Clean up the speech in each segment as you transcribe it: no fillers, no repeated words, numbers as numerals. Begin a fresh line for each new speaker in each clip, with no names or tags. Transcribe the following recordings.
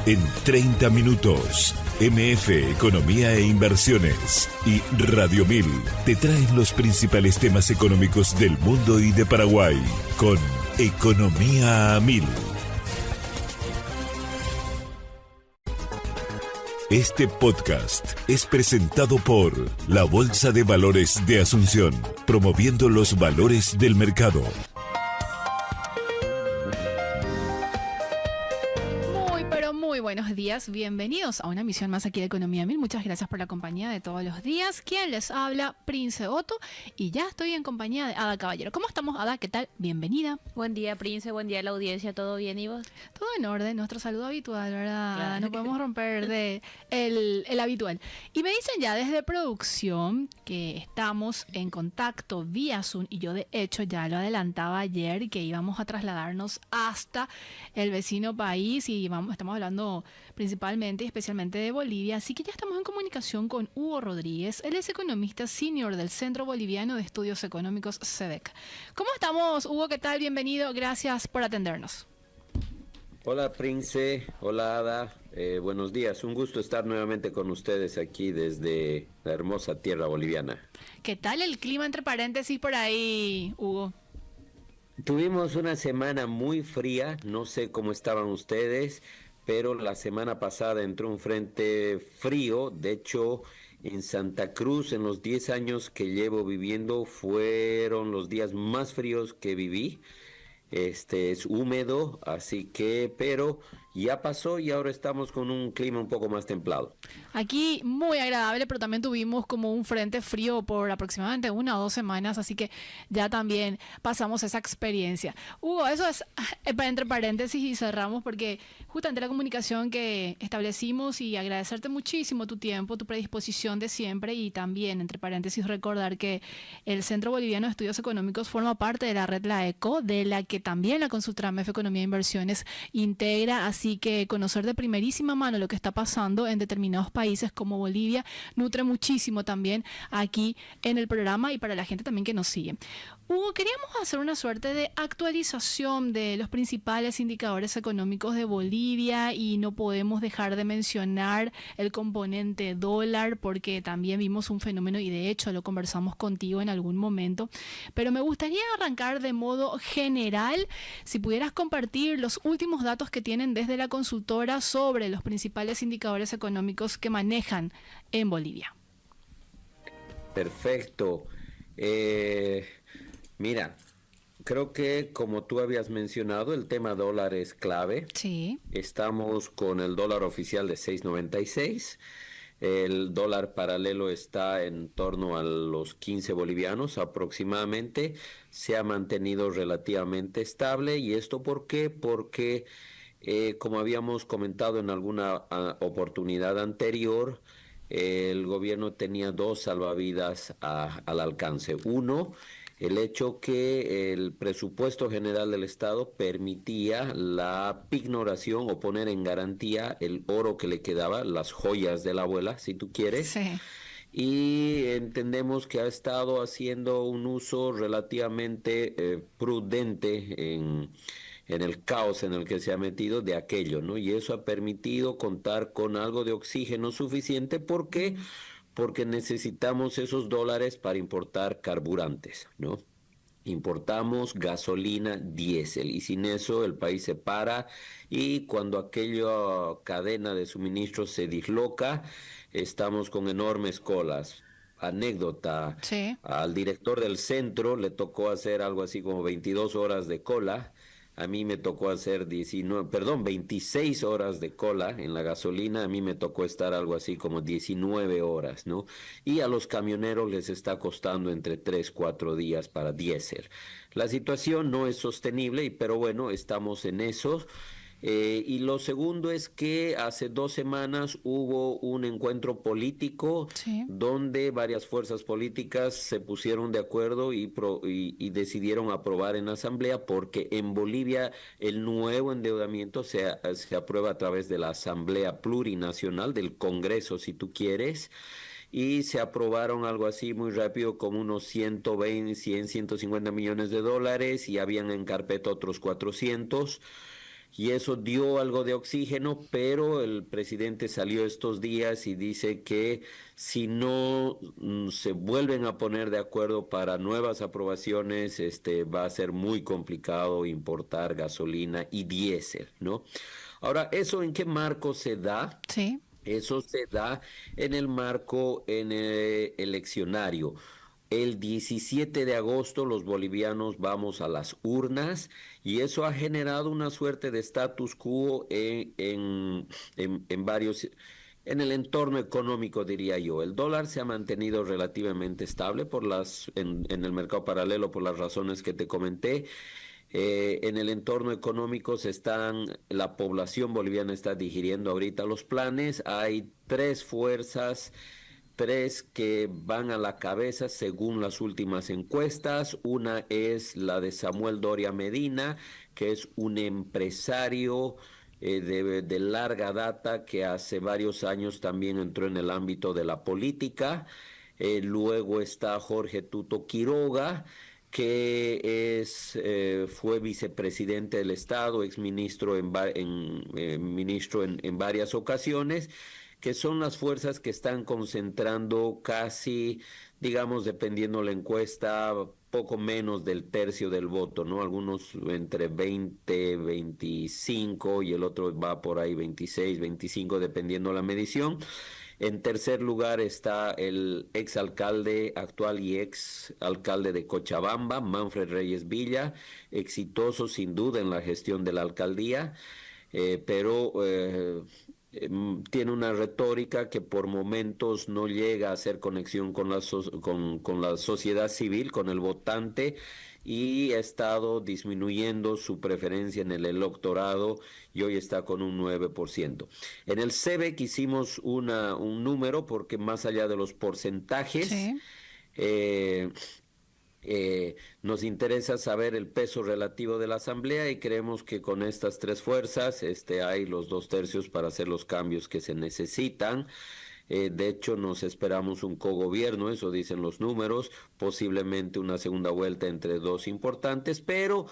En 30 minutos, MF Economía e Inversiones y Radio 1000 te traen los principales temas económicos del mundo y de Paraguay con Economía a 1000. Este podcast es presentado por la Bolsa de Valores de Asunción, promoviendo los valores del mercado.
Muy buenos días, bienvenidos a una emisión más aquí de Economía 1000. Muchas gracias por la compañía de todos los días. ¿Quién les habla? Prince Otto, y ya estoy en compañía de Ada Caballero. ¿Cómo estamos, Ada? ¿Qué tal? Bienvenida.
Buen día, Prince, buen día a la audiencia, ¿todo bien y vos?
Todo en orden, nuestro saludo habitual, ¿verdad?
Claro.
No podemos romper el habitual. Y me dicen ya desde producción que estamos en contacto vía Zoom, y yo de hecho ya lo adelantaba ayer que íbamos a trasladarnos hasta el vecino país y estamos hablando principalmente y especialmente de Bolivia, así que ya estamos en comunicación con Hugo Rodríguez. Él es economista senior del Centro Boliviano de Estudios Económicos, CEDEC. ¿Cómo estamos, Hugo? ¿Qué tal? Bienvenido, gracias por atendernos.
Hola, Prince, hola, Ada, buenos días, un gusto estar nuevamente con ustedes aquí desde la hermosa tierra boliviana.
¿Qué tal el clima, entre paréntesis, por ahí, Hugo?
Tuvimos una semana muy fría, no sé cómo estaban ustedes, pero la semana pasada entró un frente frío. De hecho, en Santa Cruz, en los 10 años que llevo viviendo, fueron los días más fríos que viví. Es húmedo, así que, pero ya pasó y ahora estamos con un clima un poco más templado.
Aquí muy agradable, pero también tuvimos como un frente frío por aproximadamente 1 o 2 semanas, así que ya también pasamos esa experiencia. Hugo, eso es entre paréntesis y cerramos porque justamente la comunicación que establecimos, y agradecerte muchísimo tu tiempo, tu predisposición de siempre, y también entre paréntesis recordar que el Centro Boliviano de Estudios Económicos forma parte de la red La ECO, de la que también la consultora MF Economía e Inversiones integra, así que conocer de primerísima mano lo que está pasando en determinados países como Bolivia nutre muchísimo también aquí en el programa y para la gente también que nos sigue. Hugo, queríamos hacer una suerte de actualización de los principales indicadores económicos de Bolivia y no podemos dejar de mencionar el componente dólar porque también vimos un fenómeno y de hecho lo conversamos contigo en algún momento, pero me gustaría arrancar de modo general, si pudieras compartir los últimos datos que tienen desde la consultora sobre los principales indicadores económicos que manejan en Bolivia.
Perfecto. Mira, creo que como tú habías mencionado, el tema dólar es clave.
Sí.
Estamos con el dólar oficial de 6.96. El dólar paralelo está en torno a los 15 bolivianos aproximadamente. Se ha mantenido relativamente estable. ¿Y esto por qué? Porque, como habíamos comentado en alguna oportunidad anterior, el gobierno tenía 2 salvavidas al alcance. Uno, el hecho que el presupuesto general del Estado permitía la pignoración o poner en garantía el oro que le quedaba, las joyas de la abuela, si tú quieres.
Sí.
Y entendemos que ha estado haciendo un uso relativamente prudente en el caos en el que se ha metido de aquello, ¿no? Y eso ha permitido contar con algo de oxígeno suficiente. ¿Por qué? Porque necesitamos esos dólares para importar carburantes, ¿no? Importamos gasolina diésel y sin eso el país se para, y cuando aquella cadena de suministros se disloca, estamos con enormes colas. Anécdota,
Sí.
al director del centro le tocó hacer algo así como 22 horas de cola. A mí me tocó hacer 26 horas de cola en la gasolina. A mí me tocó estar algo así como 19 horas, ¿no? Y a los camioneros les está costando entre 3, 4 días para diésel. La situación no es sostenible, pero bueno, estamos en eso. Y lo segundo es que hace 2 semanas hubo un encuentro político,
Sí.
donde varias fuerzas políticas se pusieron de acuerdo y decidieron aprobar en la Asamblea, porque en Bolivia el nuevo endeudamiento se aprueba a través de la Asamblea Plurinacional, del Congreso si tú quieres, y se aprobaron algo así muy rápido como unos 150 millones de dólares, y habían en carpeta otros 400. y eso dio algo de oxígeno, pero el presidente salió estos días y dice que si no se vuelven a poner de acuerdo para nuevas aprobaciones, va a ser muy complicado importar gasolina y diésel, ¿no? Ahora, ¿eso en qué marco se da?
Sí.
Eso se da en el marco eleccionario. El 17 de agosto los bolivianos vamos a las urnas y eso ha generado una suerte de status quo en varios, en el entorno económico, diría yo. El dólar se ha mantenido relativamente estable en el mercado paralelo por las razones que te comenté. En el entorno económico la población boliviana está digiriendo ahorita los planes. Hay tres fuerzas, tres que van a la cabeza según las últimas encuestas. Una es la de Samuel Doria Medina, que es un empresario de larga data que hace varios años también entró en el ámbito de la política. Luego está Jorge Tuto Quiroga, que fue vicepresidente del Estado, exministro ministro en varias ocasiones, que son las fuerzas que están concentrando casi, digamos, dependiendo la encuesta, poco menos del tercio del voto, ¿no? Algunos entre 20, 25 y el otro va por ahí 26, 25, dependiendo la medición. En tercer lugar está el exalcalde actual y exalcalde de Cochabamba, Manfred Reyes Villa, exitoso sin duda en la gestión de la alcaldía, pero tiene una retórica que por momentos no llega a hacer conexión con la sociedad civil, con el votante, y ha estado disminuyendo su preferencia en el electorado y hoy está con un 9%. En el CEBEC hicimos un número porque más allá de los porcentajes,
Sí.
Nos interesa saber el peso relativo de la Asamblea y creemos que con estas tres fuerzas hay los 2/3 para hacer los cambios que se necesitan. De hecho, nos esperamos un cogobierno, eso dicen los números, posiblemente una segunda vuelta entre dos importantes, pero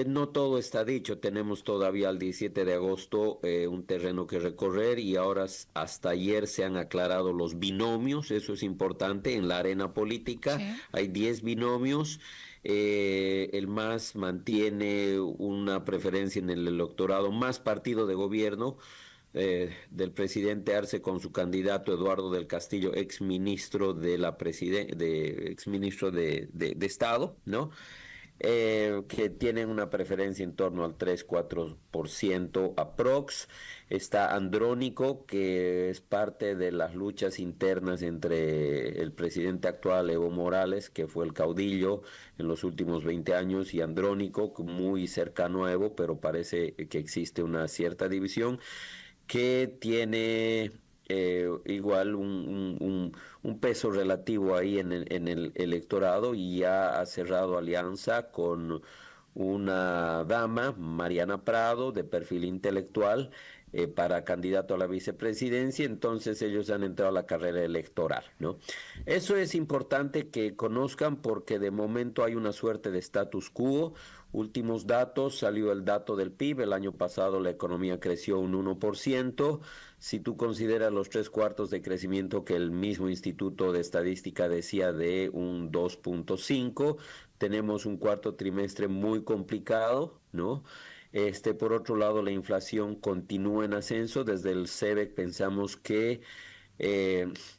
no todo está dicho. Tenemos todavía al 17 de agosto un terreno que recorrer y ahora hasta ayer se han aclarado los binomios, eso es importante en la arena política.
Sí.
Hay 10 binomios. El MAS mantiene una preferencia en el electorado, más partido de gobierno del presidente Arce con su candidato Eduardo del Castillo, exministro de Estado, ¿no? Que tienen una preferencia en torno al 3-4% aprox. Está Andrónico, que es parte de las luchas internas entre el presidente actual Evo Morales, que fue el caudillo en los últimos 20 años, y Andrónico, muy cercano a Evo, pero parece que existe una cierta división, que tiene igual un peso relativo ahí en el electorado, y ya ha cerrado alianza con una dama, Mariana Prado, de perfil intelectual, para candidato a la vicepresidencia. Entonces ellos han entrado a la carrera electoral, ¿no? Eso es importante que conozcan porque de momento hay una suerte de status quo. Últimos datos, salió el dato del PIB, el año pasado la economía creció un 1%, si tú consideras los 3/4 de crecimiento que el mismo Instituto de Estadística decía de un 2.5, tenemos un cuarto trimestre muy complicado, ¿no? Por otro lado, la inflación continúa en ascenso. Desde el CEBEC pensamos que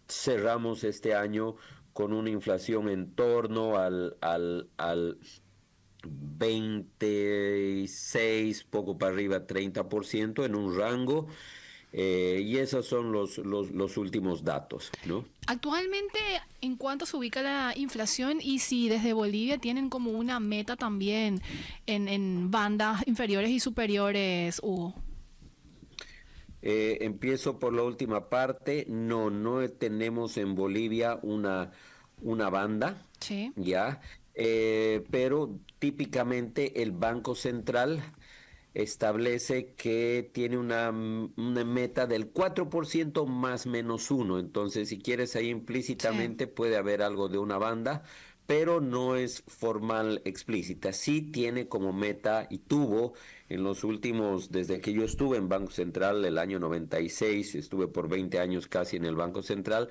cerramos este año con una inflación en torno al 26, poco para arriba, 30%, en un rango. Y esos son los últimos datos, ¿no?
Actualmente, ¿en cuánto se ubica la inflación y si desde Bolivia tienen como una meta también en bandas inferiores y superiores, Hugo?
Empiezo por la última parte. No tenemos en Bolivia una banda,
Sí.
¿ya? Pero típicamente el Banco Central establece que tiene una meta del 4% más menos 1. Entonces, si quieres ahí implícitamente puede haber algo de una banda, pero no es formal explícita. Sí tiene como meta y tuvo en los últimos, desde que yo estuve en Banco Central el año 96, estuve por 20 años casi en el Banco Central,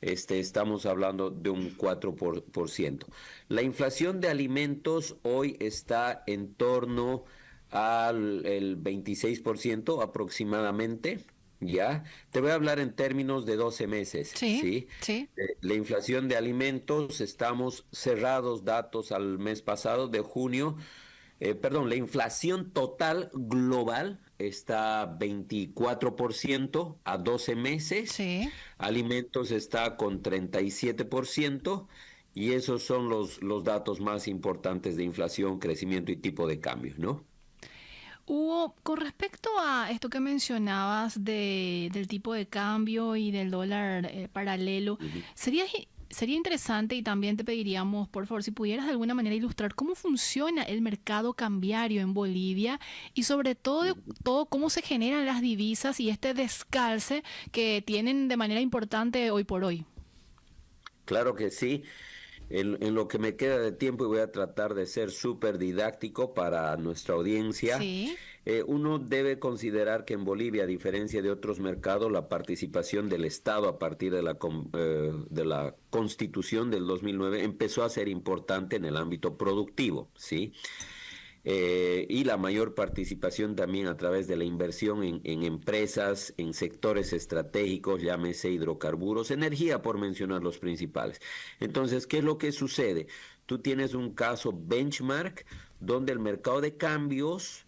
estamos hablando de un 4%. La inflación de alimentos hoy está en torno al el 26% aproximadamente. Ya, te voy a hablar en términos de 12 meses,
Sí,
¿sí?
sí.
La inflación de alimentos, estamos cerrados datos al mes pasado de junio, perdón, la inflación total global está 24% a 12 meses,
Sí.
alimentos está con 37% y esos son los datos más importantes de inflación, crecimiento y tipo de cambio, ¿no?
Hugo, con respecto a esto que mencionabas del tipo de cambio y del dólar paralelo,
Ujú.
sería interesante y también te pediríamos, por favor, si pudieras de alguna manera ilustrar cómo funciona el mercado cambiario en Bolivia y sobre todo cómo se generan las divisas y este descalce que tienen de manera importante hoy por hoy.
Claro que sí. En lo que me queda de tiempo y voy a tratar de ser súper didáctico para nuestra audiencia,
Sí,
uno debe considerar que en Bolivia, a diferencia de otros mercados, la participación del Estado a partir de la Constitución del 2009 empezó a ser importante en el ámbito productivo, ¿sí? Y la mayor participación también a través de la inversión en empresas, en sectores estratégicos, llámese hidrocarburos, energía, por mencionar los principales. Entonces, ¿qué es lo que sucede? Tú tienes un caso benchmark donde el mercado de cambios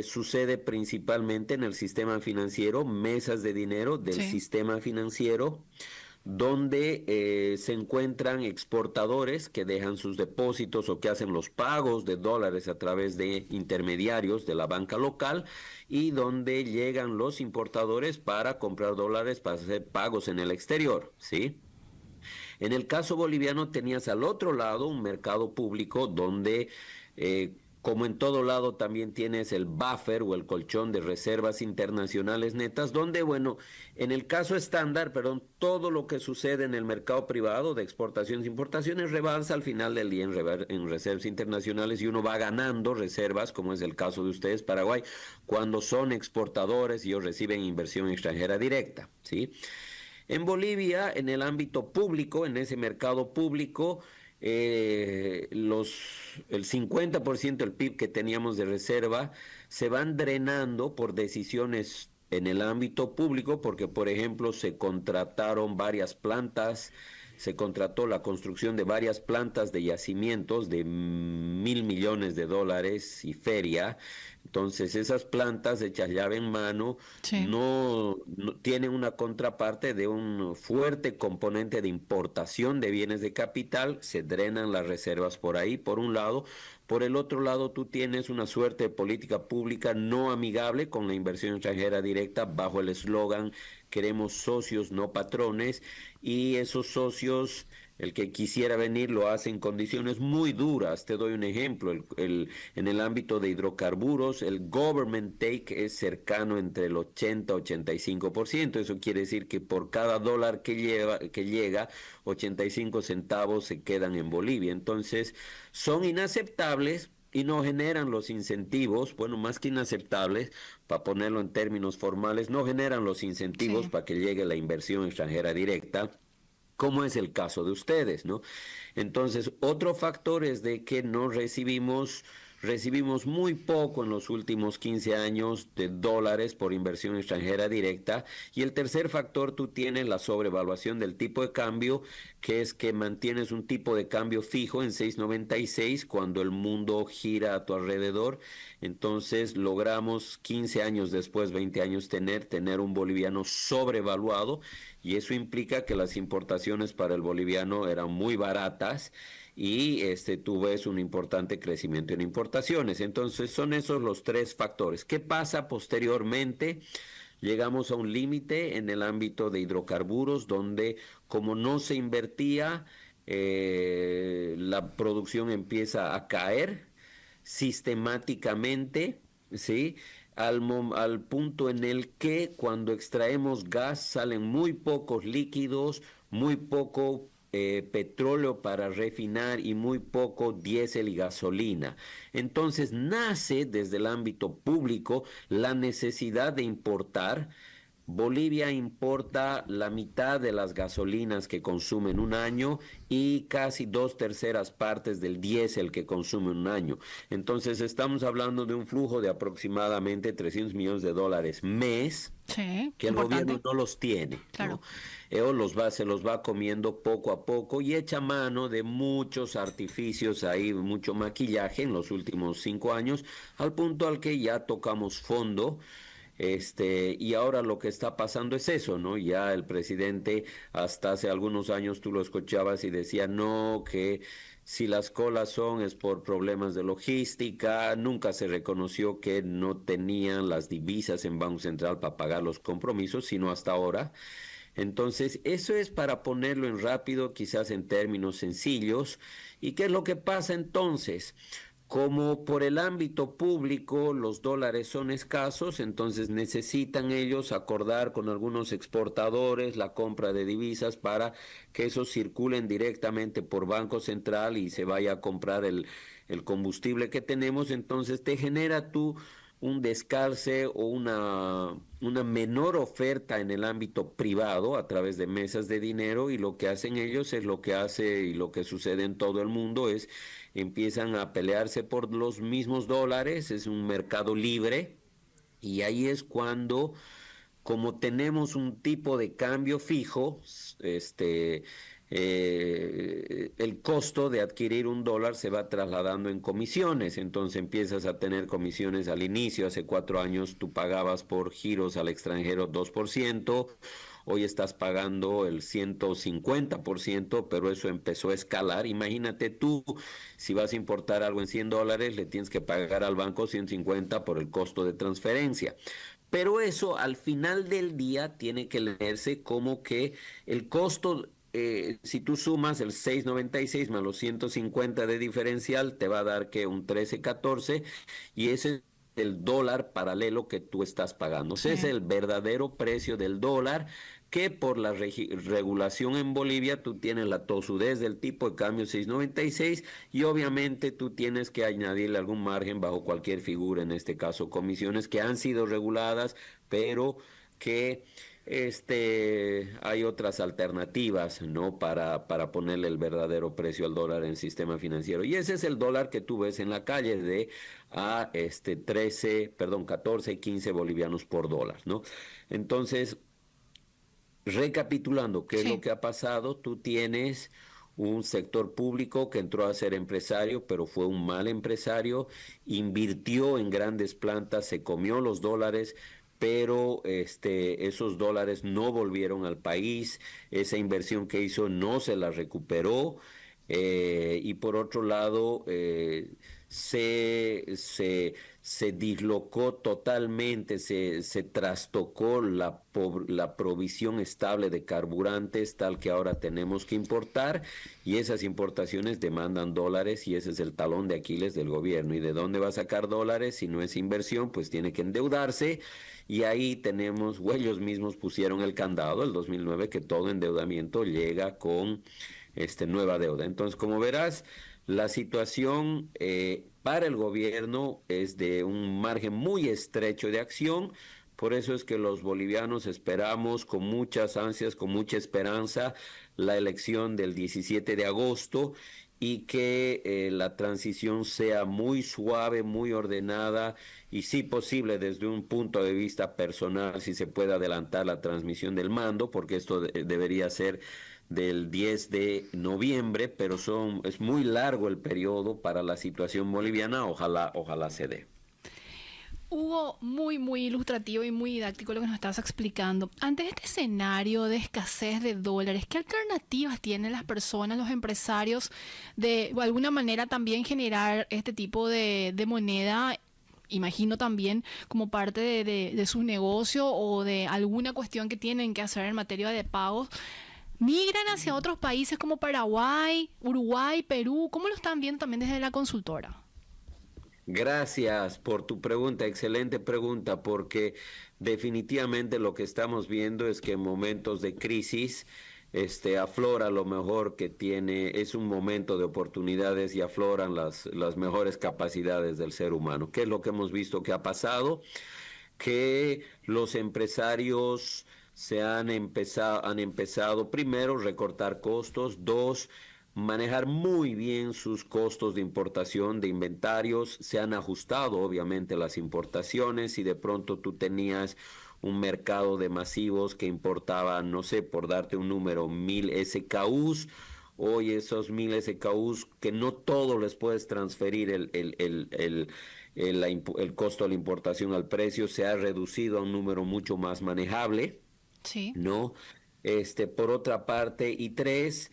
sucede principalmente en el sistema financiero, mesas de dinero del
sí.
sistema financiero donde se encuentran exportadores que dejan sus depósitos o que hacen los pagos de dólares a través de intermediarios de la banca local y donde llegan los importadores para comprar dólares para hacer pagos en el exterior, ¿sí? En el caso boliviano tenías al otro lado un mercado público donde, como en todo lado, también tienes el buffer o el colchón de reservas internacionales netas, donde, bueno, en el caso estándar, perdón, todo lo que sucede en el mercado privado de exportaciones e importaciones rebalsa al final del día en reservas internacionales y uno va ganando reservas, como es el caso de ustedes, Paraguay, cuando son exportadores y ellos reciben inversión extranjera directa, ¿sí? En Bolivia, en el ámbito público, en ese mercado público, el 50% del PIB que teníamos de reserva se van drenando por decisiones en el ámbito público, porque, por ejemplo, se contrataron varias plantas, se contrató la construcción de varias plantas de yacimientos de 1.000 millones de dólares y feria. Entonces, esas plantas hechas llave en mano
Sí.
no tienen una contraparte de un fuerte componente de importación de bienes de capital, se drenan las reservas por ahí, por un lado. Por el otro lado, tú tienes una suerte de política pública no amigable con la inversión extranjera directa bajo el eslogan queremos socios, no patrones, y esos socios, el que quisiera venir lo hace en condiciones muy duras. Te doy un ejemplo, en el ámbito de hidrocarburos, el government take es cercano entre el 80-85%. Eso quiere decir que por cada dólar que llega, 85 centavos se quedan en Bolivia. Entonces, son inaceptables y no generan los incentivos, bueno, más que inaceptables, para ponerlo en términos formales, no generan los incentivos
Sí.
para que llegue la inversión extranjera directa, como es el caso de ustedes, ¿no? Entonces, otro factor es de que no recibimos muy poco en los últimos 15 años de dólares por inversión extranjera directa. Y el tercer factor, tú tienes la sobrevaluación del tipo de cambio, que es que mantienes un tipo de cambio fijo en 6.96 cuando el mundo gira a tu alrededor. Entonces, logramos 15 años después, 20 años, tener un boliviano sobrevaluado y eso implica que las importaciones para el boliviano eran muy baratas y tú ves un importante crecimiento en importaciones. Entonces son esos los tres factores. ¿Qué pasa posteriormente? Llegamos a un límite en el ámbito de hidrocarburos donde como no se invertía, la producción empieza a caer sistemáticamente, ¿sí? Al punto en el que cuando extraemos gas salen muy pocos líquidos, muy poco petróleo para refinar y muy poco diésel y gasolina. Entonces nace desde el ámbito público la necesidad de importar. Bolivia importa la mitad de las gasolinas que consume en un año y casi 2/3 partes del diésel que consume en un año. Entonces estamos hablando de un flujo de aproximadamente $300 millones mes,
Sí,
que el
importante.
gobierno no los tiene,
Claro.
¿no? Se los va comiendo poco a poco y echa mano de muchos artificios ahí, mucho maquillaje en los últimos 5 años, al punto al que ya tocamos fondo. Y ahora lo que está pasando es eso, ¿no? Ya el presidente, hasta hace algunos años tú lo escuchabas y decía, no, que si las colas son es por problemas de logística, nunca se reconoció que no tenían las divisas en Banco Central para pagar los compromisos, sino hasta ahora. Entonces, eso es para ponerlo en rápido, quizás en términos sencillos. ¿Y qué es lo que pasa entonces? Como por el ámbito público los dólares son escasos, entonces necesitan ellos acordar con algunos exportadores la compra de divisas para que esos circulen directamente por Banco Central y se vaya a comprar el combustible que tenemos. Entonces te genera tú un descalce o una menor oferta en el ámbito privado a través de mesas de dinero, y lo que hacen ellos es lo que hace y lo que sucede en todo el mundo es empiezan a pelearse por los mismos dólares, es un mercado libre, y ahí es cuando, como tenemos un tipo de cambio fijo, el costo de adquirir un dólar se va trasladando en comisiones. Entonces empiezas a tener comisiones al inicio. Hace 4 años tú pagabas por giros al extranjero 2%, hoy estás pagando el 150%, pero eso empezó a escalar. Imagínate tú, si vas a importar algo en $100, le tienes que pagar al banco 150 por el costo de transferencia. Pero eso al final del día tiene que leerse como que el costo, si tú sumas el 6.96 más los 150 de diferencial, te va a dar que un 13.14, y ese es el dólar paralelo que tú estás pagando. Ese es el verdadero precio del dólar, que por la regulación en Bolivia tú tienes la tosudez del tipo de cambio 6.96, y obviamente tú tienes que añadirle algún margen bajo cualquier figura, en este caso comisiones que han sido reguladas, pero que hay otras alternativas, ¿no? Para ponerle el verdadero precio al dólar en el sistema financiero. Y ese es el dólar que tú ves en la calle de 14, 15 bolivianos por dólar, ¿no? Entonces, recapitulando, ¿qué es lo que ha pasado? Tú tienes un sector público que entró a ser empresario, pero fue un mal empresario, invirtió en grandes plantas, se comió los dólares, pero esos dólares no volvieron al país, esa inversión que hizo no se la recuperó, y por otro lado se dislocó totalmente, se trastocó la provisión estable de carburantes, tal que ahora tenemos que importar, y esas importaciones demandan dólares, y ese es el talón de Aquiles del gobierno. ¿Y de dónde va a sacar dólares si no es inversión? Pues tiene que endeudarse, y ahí tenemos, o ellos mismos pusieron el candado el 2009, que todo endeudamiento llega con nueva deuda. Entonces, como verás, la situación para el gobierno es de un margen muy estrecho de acción. Por eso es que los bolivianos esperamos con muchas ansias, con mucha esperanza, la elección del 17 de agosto, y que la transición sea muy suave, muy ordenada, y si posible desde un punto de vista personal, si se puede adelantar la transmisión del mando, porque esto debería ser del 10 de noviembre, pero es muy largo el periodo para la situación boliviana. Ojalá se dé.
Hugo, muy, muy ilustrativo y muy didáctico lo que nos estás explicando. Ante este escenario de escasez de dólares, ¿qué alternativas tienen las personas, los empresarios, de alguna manera también generar este tipo de moneda? Imagino también como parte de su negocio o de alguna cuestión que tienen que hacer en materia de pagos. ¿Migran hacia otros países como Paraguay, Uruguay, Perú? ¿Cómo lo están viendo también desde la consultora?
Gracias por tu pregunta, excelente pregunta, porque definitivamente lo que estamos viendo es que en momentos de crisis aflora lo mejor que tiene, es un momento de oportunidades y afloran las mejores capacidades del ser humano. ¿Qué es lo que hemos visto que ha pasado? Que los empresarios han empezado primero recortar costos, dos, manejar muy bien sus costos de importación de inventarios, se han ajustado obviamente las importaciones y de pronto tú tenías un mercado de masivos que importaban, no sé, por darte un número, 1000 SKUs. Hoy esos 1000 SKUs, que no todos les puedes transferir el costo de la importación al precio, se ha reducido a un número mucho más manejable,
Sí.
¿no? Por otra parte, y tres,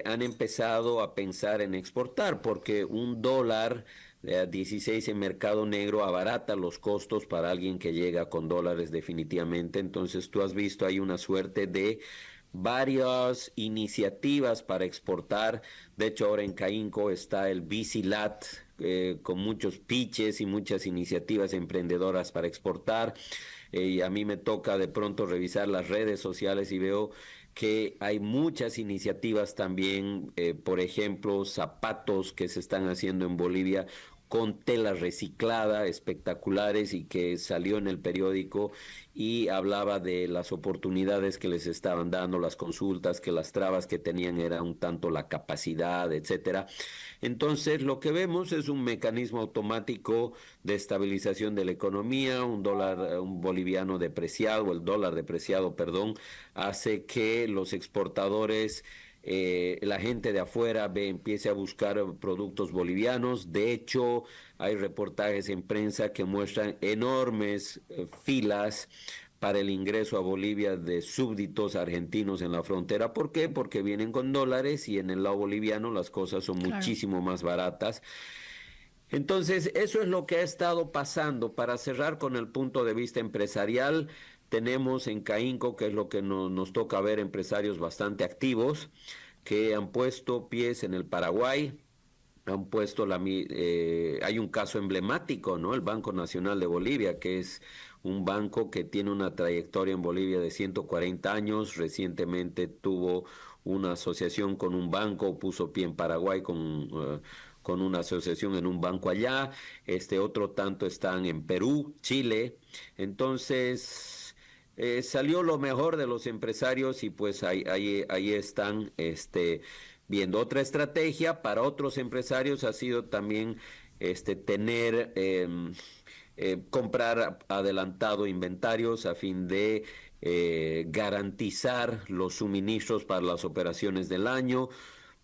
han empezado a pensar en exportar, porque un dólar de 16 en mercado negro abarata los costos para alguien que llega con dólares definitivamente. Entonces tú has visto ahí una suerte de varias iniciativas para exportar. De hecho, ahora en Caínco está el Bicilat, con muchos pitches y muchas iniciativas emprendedoras para exportar. Y a mí me toca de pronto revisar las redes sociales y veo que hay muchas iniciativas también, por ejemplo, zapatos que se están haciendo en Bolivia con tela reciclada, espectaculares, y que salió en el periódico y hablaba de las oportunidades que les estaban dando, las consultas, que las trabas que tenían era un tanto la capacidad, etcétera. Entonces, lo que vemos es un mecanismo automático de estabilización de la economía. Un boliviano depreciado, el dólar depreciado, perdón, hace que los exportadores, la gente de afuera empiece a buscar productos bolivianos. De hecho, hay reportajes en prensa que muestran enormes filas para el ingreso a Bolivia de súbditos argentinos en la frontera. ¿Por qué? Porque vienen con dólares y en el lado boliviano las cosas son muchísimo más baratas. Entonces, eso es lo que ha estado pasando. Para cerrar con el punto de vista empresarial, tenemos en Caínco, que es lo que nos toca ver, empresarios bastante activos que han puesto pies en el Paraguay, han puesto hay un caso emblemático, ¿no? El Banco Nacional de Bolivia, que es un banco que tiene una trayectoria en Bolivia de 140 años, recientemente tuvo una asociación con un banco, puso pie en Paraguay con una asociación en un banco allá, otro tanto están en Perú, Chile. Entonces salió lo mejor de los empresarios y pues ahí están viendo. Otra estrategia para otros empresarios ha sido también tener comprar adelantado inventarios a fin de garantizar los suministros para las operaciones del año,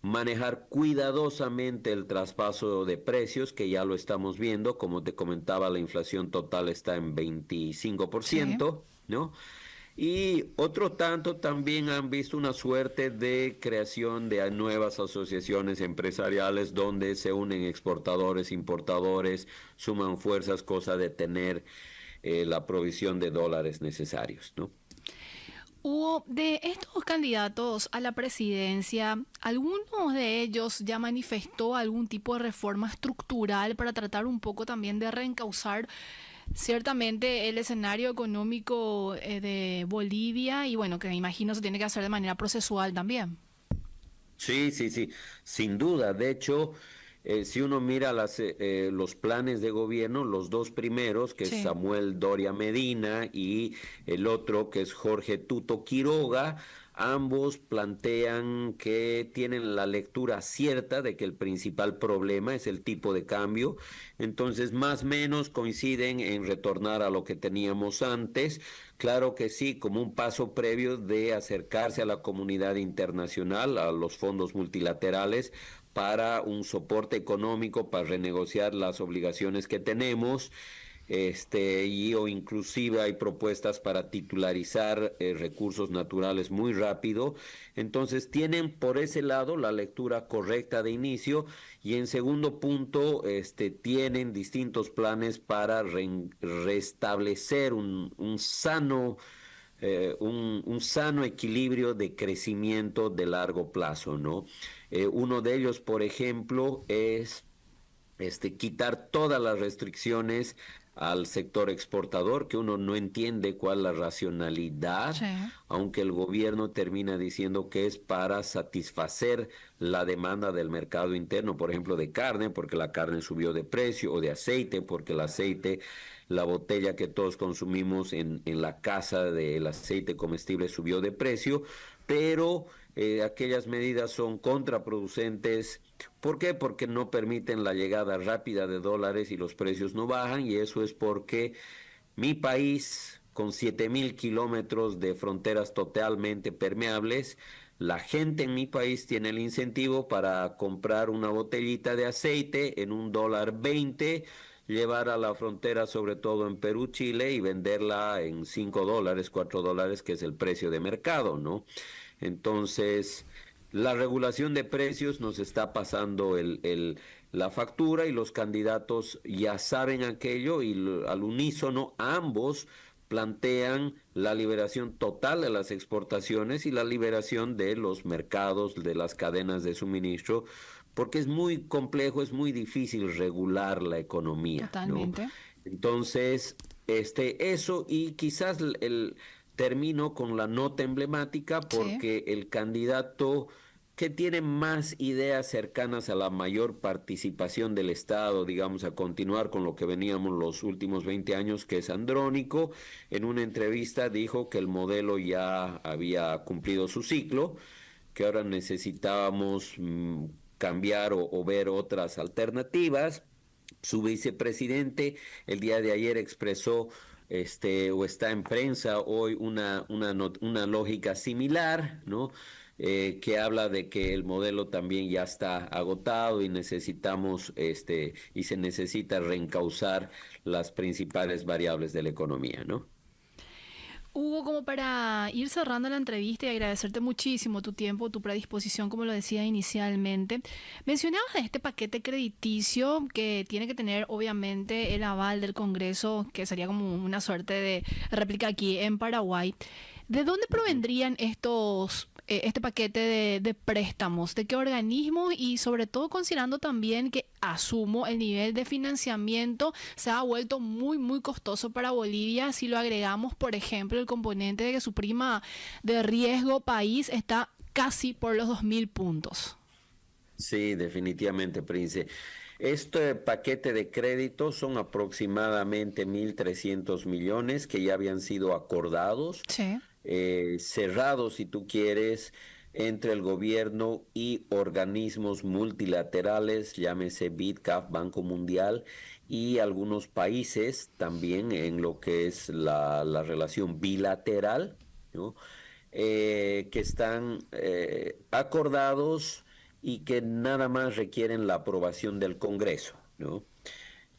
manejar cuidadosamente el traspaso de precios, que ya lo estamos viendo. Como te comentaba, la inflación total está en 25%, sí, ¿no? Y otro tanto también han visto una suerte de creación de nuevas asociaciones empresariales donde se unen exportadores, importadores, suman fuerzas, cosa de tener la provisión de dólares necesarios, ¿no?
Hugo, de estos candidatos a la presidencia, ¿algunos de ellos ya manifestó algún tipo de reforma estructural para tratar un poco también de reencauzar ciertamente el escenario económico de Bolivia? Y bueno, que me imagino se tiene que hacer de manera procesual también.
Sí, sin duda. De hecho, si uno mira los planes de gobierno, los dos primeros, que es Samuel Doria Medina y el otro, que es Jorge Tuto Quiroga, ambos plantean que tienen la lectura cierta de que el principal problema es el tipo de cambio. Entonces, más o menos coinciden en retornar a lo que teníamos antes. Claro que sí, como un paso previo de acercarse a la comunidad internacional, a los fondos multilaterales, para un soporte económico, para renegociar las obligaciones que tenemos, o inclusive hay propuestas para titularizar recursos naturales muy rápido. Entonces tienen por ese lado la lectura correcta de inicio, y en segundo punto tienen distintos planes para restablecer un sano equilibrio de crecimiento de largo plazo, ¿no? Uno de ellos, por ejemplo, es quitar todas las restricciones al sector exportador, que uno no entiende cuál es la racionalidad,
Sí.
aunque el gobierno termina diciendo que es para satisfacer la demanda del mercado interno, por ejemplo, de carne, porque la carne subió de precio, o de aceite, porque el aceite, la botella que todos consumimos en la casa del aceite comestible subió de precio, pero aquellas medidas son contraproducentes. ¿Por qué? Porque no permiten la llegada rápida de dólares y los precios no bajan, y eso es porque mi país, con 7.000 kilómetros de fronteras totalmente permeables, la gente en mi país tiene el incentivo para comprar una botellita de aceite en $1.20, llevar a la frontera, sobre todo en Perú, Chile, y venderla en $5, $4, que es el precio de mercado, ¿no? Entonces, la regulación de precios nos está pasando la factura, y los candidatos ya saben aquello, y al unísono ambos plantean la liberación total de las exportaciones y la liberación de los mercados, de las cadenas de suministro, porque es muy complejo, es muy difícil regular la economía, ¿no?
Totalmente.
Entonces, eso, y quizás termino con la nota emblemática,
Sí.
porque el candidato que tiene más ideas cercanas a la mayor participación del Estado, digamos, a continuar con lo que veníamos los últimos 20 años, que es Andrónico, en una entrevista dijo que el modelo ya había cumplido su ciclo, que ahora necesitábamos cambiar o ver otras alternativas. Su vicepresidente el día de ayer expresó, o está en prensa hoy, una lógica similar, ¿no? Que habla de que el modelo también ya está agotado, y necesitamos, y se necesita reencauzar las principales variables de la economía, ¿no?
Hugo, como para ir cerrando la entrevista y agradecerte muchísimo tu tiempo, tu predisposición, como lo decía inicialmente, mencionabas de este paquete crediticio que tiene que tener obviamente el aval del Congreso, que sería como una suerte de réplica aquí en Paraguay. ¿De dónde provendrían este paquete de préstamos? ¿De qué organismo? Y sobre todo considerando también que asumo el nivel de financiamiento se ha vuelto muy, muy costoso para Bolivia si lo agregamos, por ejemplo, el componente de que su prima de riesgo país está casi por los 2.000 puntos.
Sí, definitivamente, Prince. Este paquete de créditos son aproximadamente 1.300 millones que ya habían sido acordados,
Sí.
cerrados, si tú quieres, entre el gobierno y organismos multilaterales, llámese BID, CAF, Banco Mundial, y algunos países también en lo que es la relación bilateral, ¿no? Que están acordados, y que nada más requieren la aprobación del Congreso, ¿no?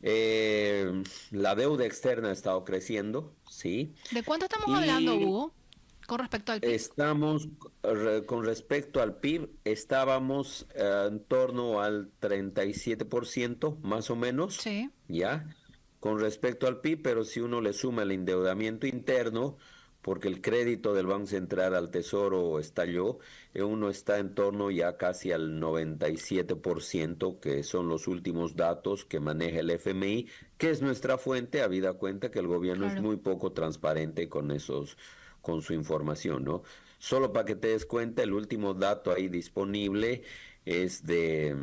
La deuda externa ha estado creciendo, sí,
¿De cuánto estamos hablando,
y
Hugo, con respecto al PIB?
estamos, con respecto al PIB, estábamos en torno al 37%, más o menos,
Sí.
¿ya? Con respecto al PIB, pero si uno le suma el endeudamiento interno, porque el crédito del Banco Central al Tesoro estalló, uno está en torno ya casi al 97%, que son los últimos datos que maneja el FMI, que es nuestra fuente, habida cuenta que el gobierno es
Claro.
muy poco transparente con su información, ¿no? Solo para que te des cuenta, el último dato ahí disponible es de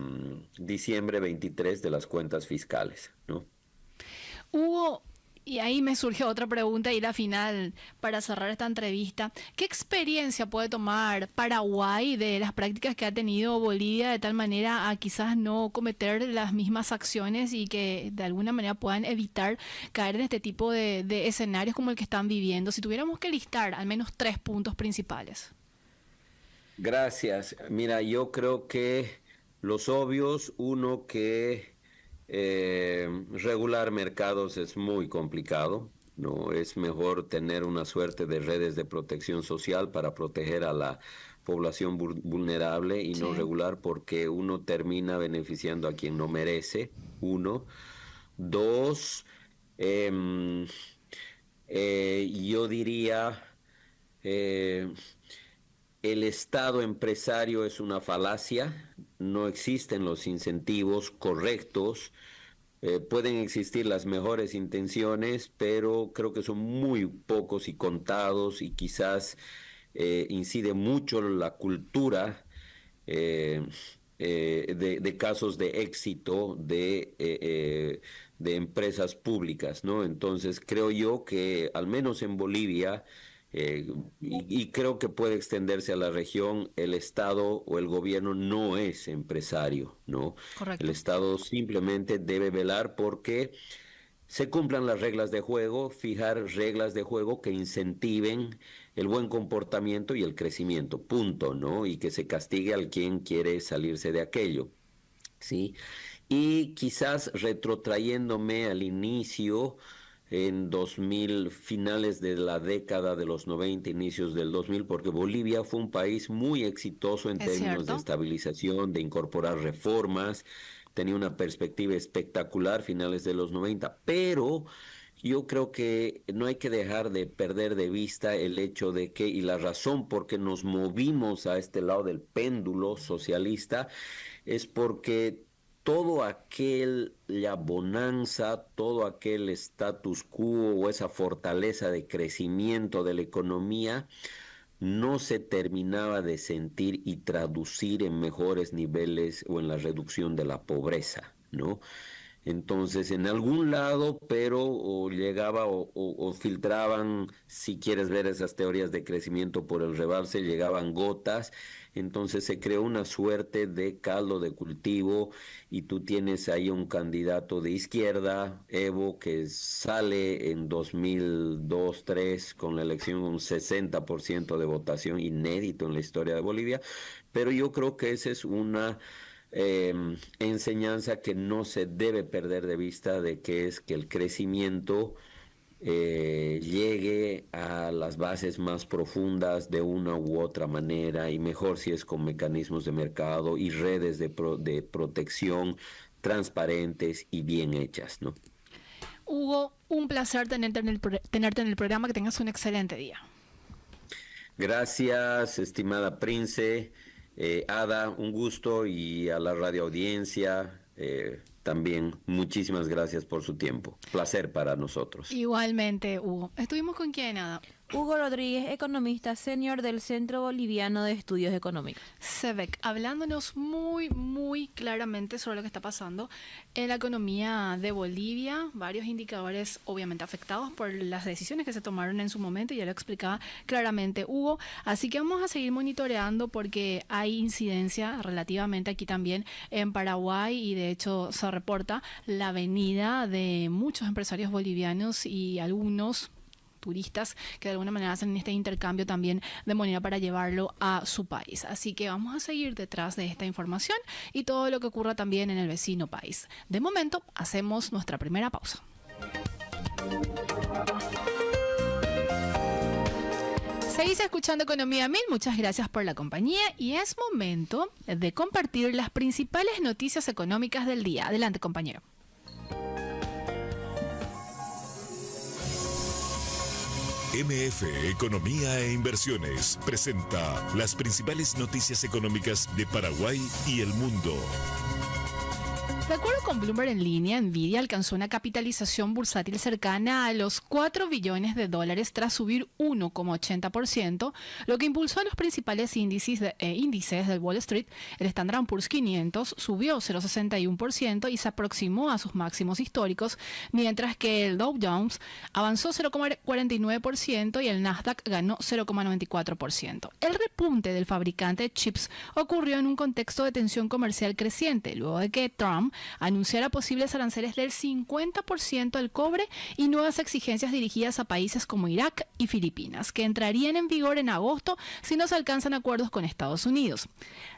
diciembre 23, de las cuentas fiscales, ¿no?
Hugo, y ahí me surgió otra pregunta y la final para cerrar esta entrevista. ¿Qué experiencia puede tomar Paraguay de las prácticas que ha tenido Bolivia de tal manera a quizás no cometer las mismas acciones y que de alguna manera puedan evitar caer en este tipo de escenarios como el que están viviendo? Si tuviéramos que listar al menos 3 puntos principales.
Gracias. Mira, yo creo que los obvios, uno, que regular mercados es muy complicado, ¿no? Es mejor tener una suerte de redes de protección social para proteger a la población vulnerable, y no
Sí.
regular, porque uno termina beneficiando a quien no merece, uno. Dos, em, yo diría, eh, el Estado empresario es una falacia, no existen los incentivos correctos pueden existir las mejores intenciones, pero creo que son muy pocos y contados y quizás incide mucho la cultura de casos de éxito de empresas públicas, ¿no? Entonces creo yo que al menos en Bolivia, y creo que puede extenderse a la región, el Estado o el gobierno no es empresario, ¿no?
Correcto.
El Estado simplemente debe velar porque se cumplan las reglas de juego, fijar reglas de juego que incentiven el buen comportamiento y el crecimiento, punto, ¿no? Y que se castigue al quien quiere salirse de aquello, ¿sí? Y quizás retrotrayéndome al inicio, en 2000, finales de la década de los 90, inicios del 2000, porque Bolivia fue un país muy exitoso en
Es
términos de
cierto.
estabilización, de incorporar reformas, tenía una perspectiva espectacular finales de los 90, pero yo creo que no hay que dejar de perder de vista el hecho de que, y la razón por qué nos movimos a este lado del péndulo socialista, es porque todo aquel, la bonanza, todo aquel status quo o esa fortaleza de crecimiento de la economía no se terminaba de sentir y traducir en mejores niveles o en la reducción de la pobreza, ¿no? Entonces, en algún lado, pero o llegaba o filtraban, si quieres ver esas teorías de crecimiento por el rebalse, llegaban gotas, entonces se creó una suerte de caldo de cultivo y tú tienes ahí un candidato de izquierda, Evo, que sale en 2002-2003 con la elección un 60% de votación, inédito en la historia de Bolivia, pero yo creo que esa es una enseñanza que no se debe perder de vista, de que es que el crecimiento llegue a las bases más profundas de una u otra manera, y mejor si es con mecanismos de mercado y redes de protección transparentes y bien hechas, ¿no?
Hugo, un placer tenerte en el programa, que tengas un excelente día.
Gracias, estimada Prince. Ada, un gusto, y a la radio audiencia también muchísimas gracias por su tiempo. Placer para nosotros.
Igualmente, Hugo. ¿Estuvimos con quién, Ada?
Hugo Rodríguez, economista senior del Centro Boliviano de Estudios Económicos.
CEBEC, hablándonos muy claramente sobre lo que está pasando en la economía de Bolivia, varios indicadores obviamente afectados por las decisiones que se tomaron en su momento, y ya lo explicaba claramente Hugo, así que vamos a seguir monitoreando porque hay incidencia relativamente aquí también en Paraguay, y de hecho se reporta la venida de muchos empresarios bolivianos y algunos turistas que de alguna manera hacen este intercambio también de moneda para llevarlo a su país. Así que vamos a seguir detrás de esta información y todo lo que ocurra también en el vecino país. De momento, hacemos nuestra primera pausa. Seguís escuchando Economía 1000, muchas gracias por la compañía, y es momento de compartir las principales noticias económicas del día. Adelante, compañero.
MF Economía e Inversiones presenta las principales noticias económicas de Paraguay y el mundo.
De acuerdo con Bloomberg en línea, Nvidia alcanzó una capitalización bursátil cercana a los $4 billones tras subir 1,80%, lo que impulsó a los principales índices del Wall Street. El Standard & Poor's 500 subió 0,61% y se aproximó a sus máximos históricos, mientras que el Dow Jones avanzó 0,49% y el Nasdaq ganó 0,94%. El repunte del fabricante de chips ocurrió en un contexto de tensión comercial creciente, luego de que Trump anunciara posibles aranceles del 50% al cobre y nuevas exigencias dirigidas a países como Irak y Filipinas, que entrarían en vigor en agosto si no se alcanzan acuerdos con Estados Unidos.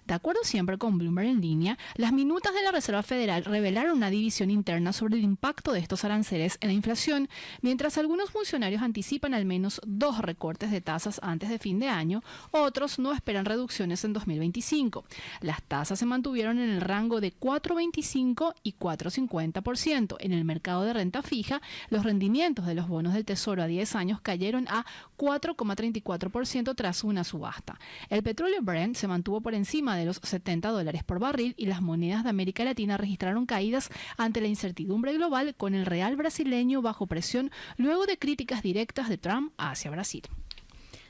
De acuerdo siempre con Bloomberg en línea, las minutas de la Reserva Federal revelaron una división interna sobre el impacto de estos aranceles en la inflación, mientras algunos funcionarios anticipan al menos 2 recortes de tasas antes de fin de año, otros no esperan reducciones en 2025. Las tasas se mantuvieron en el rango de 4,25 5 y 4,50%. En el mercado de renta fija, los rendimientos de los bonos del Tesoro a 10 años cayeron a 4,34% tras una subasta. El petróleo Brent se mantuvo por encima de los $70 por barril y las monedas de América Latina registraron caídas ante la incertidumbre global, con el real brasileño bajo presión luego de críticas directas de Trump hacia Brasil.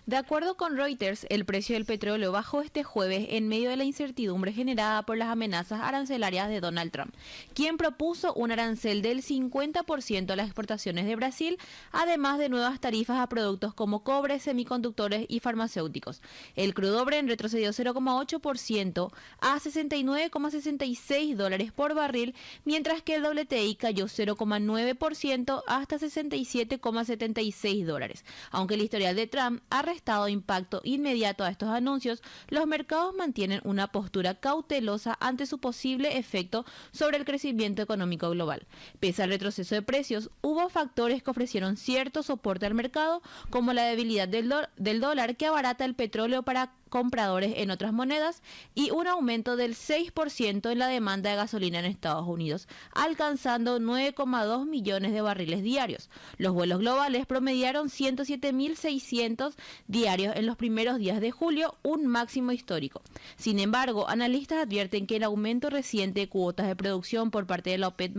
De acuerdo con Reuters, el precio del petróleo bajó este jueves en medio de la incertidumbre generada por las amenazas arancelarias de Donald Trump, quien propuso un arancel del 50% a las exportaciones de Brasil, además de nuevas tarifas a productos como cobre, semiconductores y farmacéuticos. El crudo Brent retrocedió 0,8% a $69,66 por barril, mientras que el WTI cayó 0,9% hasta $67,76. Aunque el historial de Trump ha restado impacto inmediato a estos anuncios, los mercados mantienen una postura cautelosa ante su posible efecto sobre el crecimiento económico global. Pese al retroceso de precios, hubo factores que ofrecieron cierto soporte al mercado, como la debilidad del dólar que abarata el petróleo para compradores en otras monedas y un aumento del 6% en la demanda de gasolina en Estados Unidos, alcanzando 9,2 millones de barriles diarios. Los vuelos globales promediaron 107.600 diarios en los primeros días de julio, un máximo histórico. Sin embargo, analistas advierten que el aumento reciente de cuotas de producción por parte de la OPEP+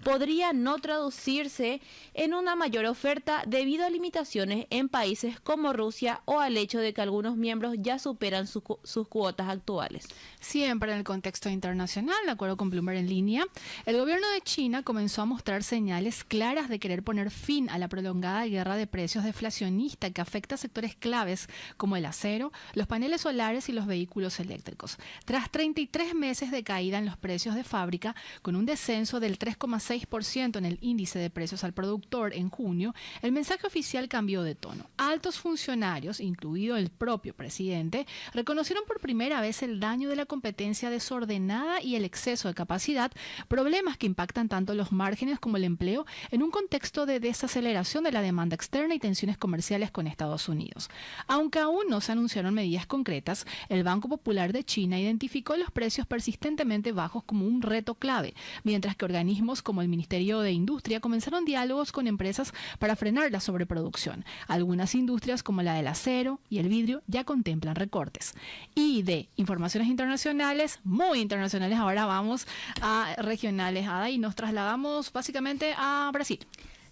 podría no traducirse en una mayor oferta debido a limitaciones en países como Rusia o al hecho de que algunos miembros ya superan sus cuotas actuales.
Siempre en el contexto internacional, de acuerdo con Bloomberg en línea, el gobierno de China comenzó a mostrar señales claras de querer poner fin a la prolongada guerra de precios deflacionista que afecta a sectores claves como el acero, los paneles solares y los vehículos eléctricos. Tras 33 meses de caída en los precios de fábrica, con un descenso del 3,6% en el índice de precios al productor en junio, el mensaje oficial cambió de tono. Altos funcionarios, incluido el propio presidente, reconocieron por primera vez el daño de la competencia desordenada y el exceso de capacidad, problemas que impactan tanto los márgenes como el empleo en un contexto de desaceleración de la demanda externa y tensiones comerciales con Estados Unidos. Aunque aún no se anunciaron medidas concretas, el Banco Popular de China identificó los precios persistentemente bajos como un reto clave, mientras que organismos como el Ministerio de Industria comenzaron diálogos con empresas para frenar la sobreproducción. Algunas industrias como la del acero y el vidrio ya contemplan recortes. Y de informaciones internacionales, muy internacionales, ahora vamos a regionales, Ada, y nos trasladamos básicamente a Brasil.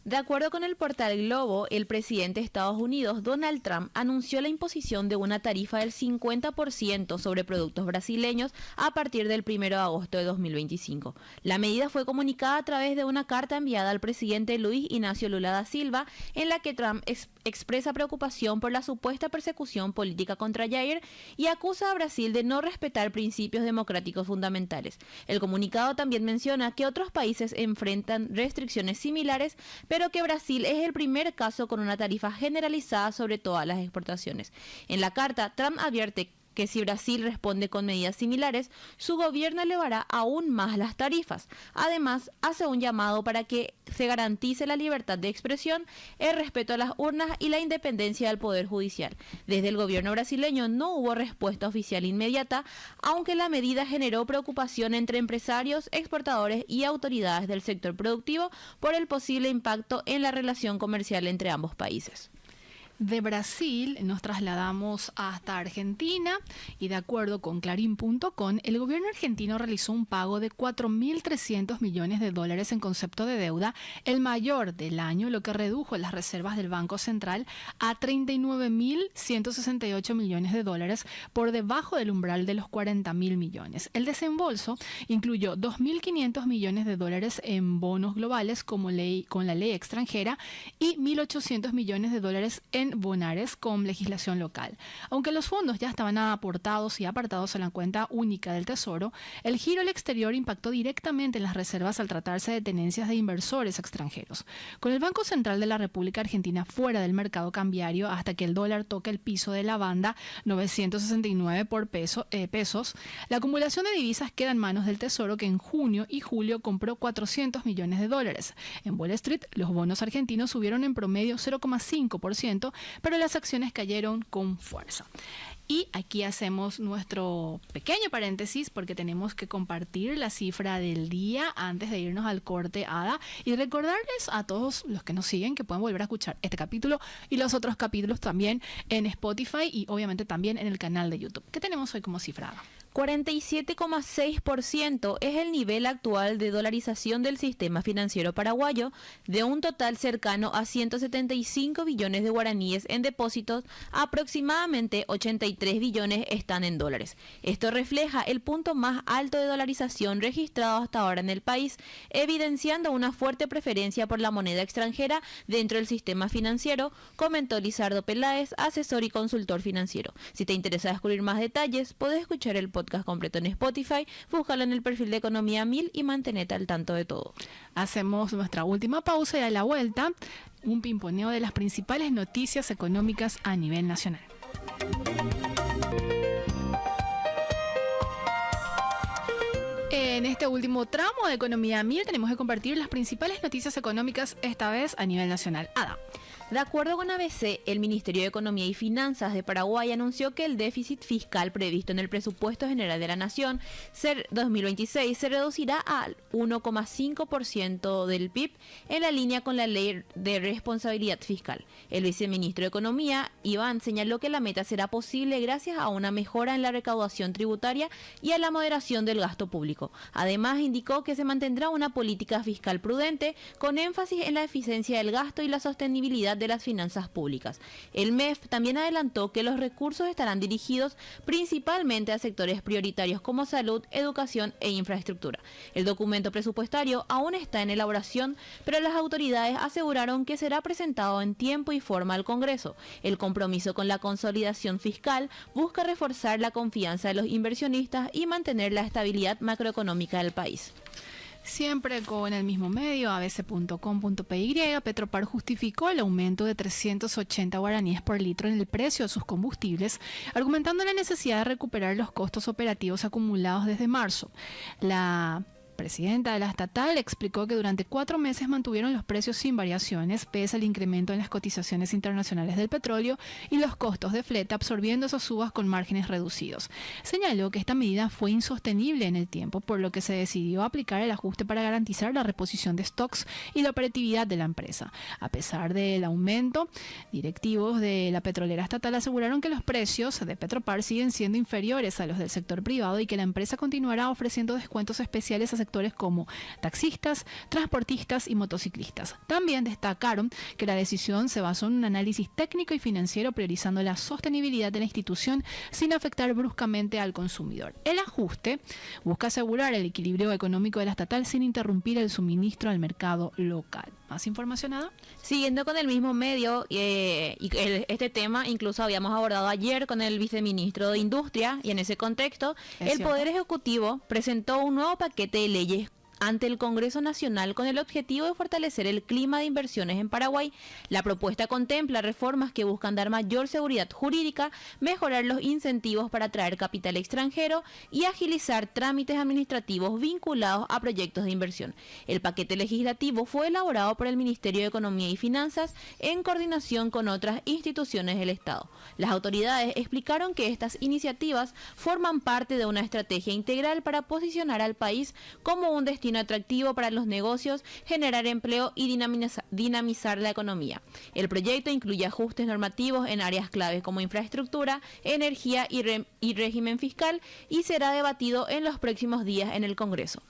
De acuerdo con el portal Globo, el presidente de Estados Unidos, Donald Trump, anunció la imposición de una tarifa del 50% sobre productos brasileños a partir del 1 de agosto de 2025. La medida fue comunicada a través de una carta enviada al presidente Luis Inácio Lula da Silva, en la que Trump expresa preocupación por la supuesta persecución política contra Jair y acusa a Brasil de no respetar principios democráticos fundamentales. El comunicado también menciona que otros países enfrentan restricciones similares, pero que Brasil es el primer caso con una tarifa generalizada sobre todas las exportaciones. En la carta, Trump advierte que si Brasil responde con medidas similares, su gobierno elevará aún más las tarifas. Además, hace un llamado para que se garantice la libertad de expresión, el respeto a las urnas y la independencia del Poder Judicial. Desde el gobierno brasileño no hubo respuesta oficial inmediata, aunque la medida generó preocupación entre empresarios, exportadores y autoridades del sector productivo por el posible impacto en la relación comercial entre ambos países.
De Brasil nos trasladamos hasta Argentina y de acuerdo con Clarín.com, el gobierno argentino realizó un pago de 4.300 millones de dólares en concepto de deuda, el mayor del año, lo que redujo las reservas del Banco Central a 39.168 millones de dólares, por debajo del umbral de los 40.000 millones. El desembolso incluyó 2.500 millones de dólares en bonos globales con la ley extranjera y 1.800 millones de dólares en bonares con legislación local. Aunque los fondos ya estaban aportados y apartados a la cuenta única del Tesoro, el giro al exterior impactó directamente en las reservas al tratarse de tenencias de inversores extranjeros. Con el Banco Central de la República Argentina fuera del mercado cambiario hasta que el dólar toque el piso de la banda 969 por pesos, la acumulación de divisas queda en manos del Tesoro, que en junio y julio compró 400 millones de dólares. En Wall Street, los bonos argentinos subieron en promedio 0,5%, pero las acciones cayeron con fuerza. Y aquí hacemos nuestro pequeño paréntesis porque tenemos que compartir la cifra del día antes de irnos al corte, Ada, y recordarles a todos los que nos siguen que pueden volver a escuchar este capítulo y los otros capítulos también en Spotify y obviamente también en el canal de YouTube. ¿Qué tenemos hoy como cifra, Ada?
47,6% es el nivel actual de dolarización del sistema financiero paraguayo, de un total cercano a 175 billones de guaraníes en depósitos, aproximadamente 83 billones están en dólares. Esto refleja el punto más alto de dolarización registrado hasta ahora en el país, evidenciando una fuerte preferencia por la moneda extranjera dentro del sistema financiero, comentó Lizardo Peláez, asesor y consultor financiero. Si te interesa descubrir más detalles, puedes escuchar el podcast completo en Spotify, búscalo en el perfil de Economía 1000 y mantenete al tanto de todo.
Hacemos nuestra última pausa y a la vuelta un pimponeo de las principales noticias económicas a nivel nacional. En este último tramo de Economía 1000 tenemos que compartir las principales noticias económicas, esta vez a nivel nacional. Ada.
De acuerdo con ABC, el Ministerio de Economía y Finanzas de Paraguay anunció que el déficit fiscal previsto en el Presupuesto General de la Nación 2026 se reducirá al 1,5% del PIB en la línea con la Ley de Responsabilidad Fiscal. El viceministro de Economía, Iván, señaló que la meta será posible gracias a una mejora en la recaudación tributaria y a la moderación del gasto público. Además, indicó que se mantendrá una política fiscal prudente con énfasis en la eficiencia del gasto y la sostenibilidad de las finanzas públicas. El MEF también adelantó que los recursos estarán dirigidos principalmente a sectores prioritarios como salud, educación e infraestructura. El documento presupuestario aún está en elaboración, pero las autoridades aseguraron que será presentado en tiempo y forma al Congreso. El compromiso con la consolidación fiscal busca reforzar la confianza de los inversionistas y mantener la estabilidad macroeconómica del país.
Siempre con el mismo medio, abc.com.py, Petropar justificó el aumento de 380 guaraníes por litro en el precio de sus combustibles, argumentando la necesidad de recuperar los costos operativos acumulados desde marzo. La presidenta de la estatal explicó que durante 4 meses mantuvieron los precios sin variaciones, pese al incremento en las cotizaciones internacionales del petróleo y los costos de flete, absorbiendo esas subas con márgenes reducidos. Señaló que esta medida fue insostenible en el tiempo, por lo que se decidió aplicar el ajuste para garantizar la reposición de stocks y la operatividad de la empresa. A pesar del aumento, directivos de la petrolera estatal aseguraron que los precios de Petropar siguen siendo inferiores a los del sector privado y que la empresa continuará ofreciendo descuentos especiales a sectores como taxistas, transportistas y motociclistas. También destacaron que la decisión se basó en un análisis técnico y financiero priorizando la sostenibilidad de la institución sin afectar bruscamente al consumidor. El ajuste busca asegurar el equilibrio económico de la estatal sin interrumpir el suministro al mercado local. ¿Más información, Ada?
Siguiendo con el mismo medio, este tema incluso habíamos abordado ayer con el viceministro de Industria, y en ese contexto, el Poder Ejecutivo presentó un nuevo paquete de leyes ante el Congreso Nacional con el objetivo de fortalecer el clima de inversiones en Paraguay. La propuesta contempla reformas que buscan dar mayor seguridad jurídica, mejorar los incentivos para atraer capital extranjero y agilizar trámites administrativos vinculados a proyectos de inversión. El paquete legislativo fue elaborado por el Ministerio de Economía y Finanzas en coordinación con otras instituciones del Estado. Las autoridades explicaron que estas iniciativas forman parte de una estrategia integral para posicionar al país como un destino atractivo para los negocios, generar empleo y dinamizar la economía. El proyecto incluye ajustes normativos en áreas claves como infraestructura, energía y régimen fiscal y será debatido en los próximos días en el Congreso.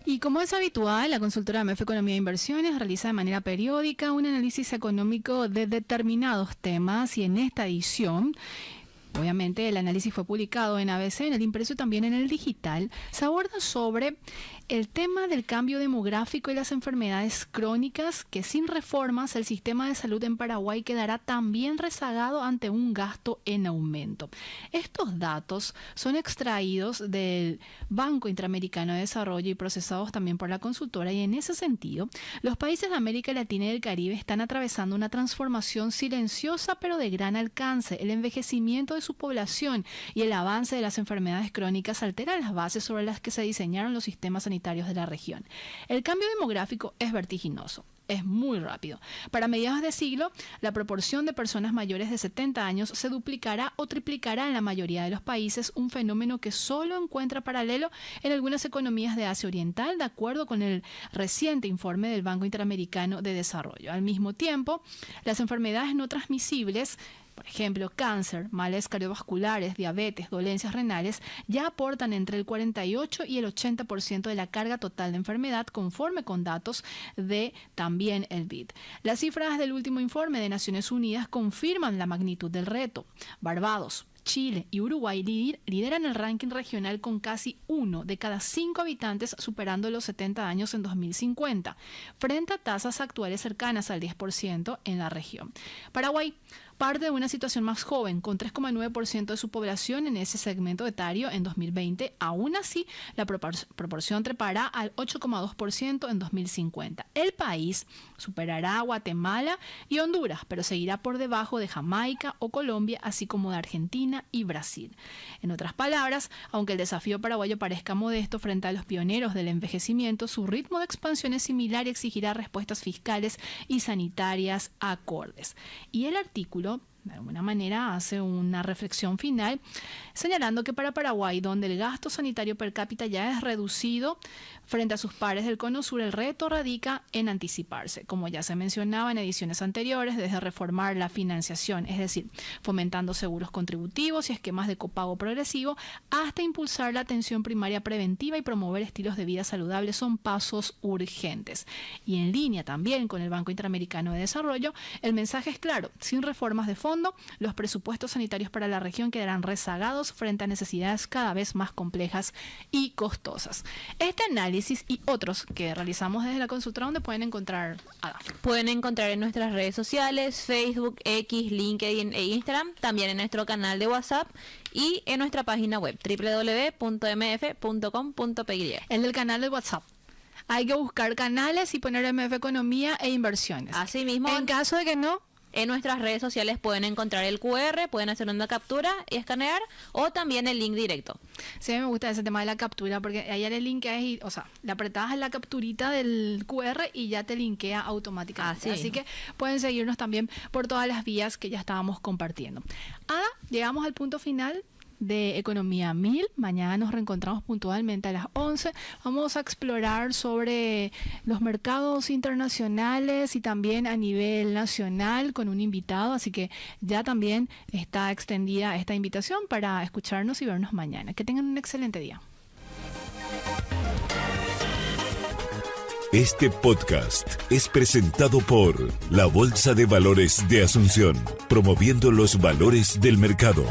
Y como es habitual, la consultora MEF Economía e Inversiones realiza de manera periódica un análisis económico de determinados temas y en esta edición, obviamente el análisis fue publicado en ABC, en el impreso y también en el digital, se aborda sobre el tema del cambio demográfico y las enfermedades crónicas, que sin reformas el sistema de salud en Paraguay quedará también rezagado ante un gasto en aumento. Estos datos son extraídos del Banco Interamericano de Desarrollo y procesados también por la consultora, y en ese sentido, los países de América Latina y del Caribe están atravesando una transformación silenciosa pero de gran alcance. El envejecimiento de su población y el avance de las enfermedades crónicas alteran las bases sobre las que se diseñaron los sistemas sanitarios de la región. El cambio demográfico es vertiginoso. es muy rápido. Para mediados de siglo, la proporción de personas mayores de 70 años se duplicará o triplicará en la mayoría de los países, un fenómeno que solo encuentra paralelo en algunas economías de Asia Oriental, de acuerdo con el reciente informe del Banco Interamericano de Desarrollo. Al mismo tiempo, las enfermedades no transmisibles, por ejemplo, cáncer, males cardiovasculares, diabetes, dolencias renales, ya aportan entre el 48 y el 80% de la carga total de enfermedad, conforme con datos de también el BID. Las cifras del último informe de Naciones Unidas confirman la magnitud del reto. Barbados, Chile y Uruguay lideran el ranking regional con casi 1 de cada 5 habitantes superando los 70 años en 2050, frente a tasas actuales cercanas al 10% en la región. Paraguay parte de una situación más joven, con 3,9% de su población en ese segmento etario en 2020. Aún así, la proporción trepará al 8,2% en 2050. El país superará a Guatemala y Honduras, pero seguirá por debajo de Jamaica o Colombia, así como de Argentina y Brasil. En otras palabras, aunque el desafío paraguayo parezca modesto frente a los pioneros del envejecimiento, su ritmo de expansión es similar y exigirá respuestas fiscales y sanitarias acordes. Y el artículo de alguna manera hace una reflexión final señalando que para Paraguay, donde el gasto sanitario per cápita ya es reducido frente a sus pares del Cono Sur, el reto radica en anticiparse, como ya se mencionaba en ediciones anteriores, desde reformar la financiación, es decir, fomentando seguros contributivos y esquemas de copago progresivo, hasta impulsar la atención primaria preventiva y promover estilos de vida saludables, son pasos urgentes. Y en línea también con el Banco Interamericano de Desarrollo, el mensaje es claro: sin reformas de fondo, los presupuestos sanitarios para la región quedarán rezagados frente a necesidades cada vez más complejas y costosas. Este análisis y otros que realizamos desde la consultora, ¿dónde pueden encontrar, Ada?
Pueden encontrar en nuestras redes sociales, Facebook, X, LinkedIn e Instagram, también en nuestro canal de WhatsApp y en nuestra página web www.mf.com.py.
El del canal de WhatsApp. Hay que buscar canales y poner MF Economía e Inversiones.
Así mismo,
en caso de que no,
en nuestras redes sociales pueden encontrar el QR, pueden hacer una captura y escanear, o también el link directo.
Sí, me gusta ese tema de la captura, porque ahí el link es, o sea, le apretabas en la capturita del QR y ya te linkea automáticamente. Así que pueden seguirnos también por todas las vías que ya estábamos compartiendo. Ada, llegamos al punto final de Economía 1000. Mañana nos reencontramos puntualmente a las 11. Vamos a explorar sobre los mercados internacionales y también a nivel nacional con un invitado, así que ya también está extendida esta invitación para escucharnos y vernos mañana. Que tengan un excelente día.
Este podcast es presentado por la Bolsa de Valores de Asunción, promoviendo los valores del mercado.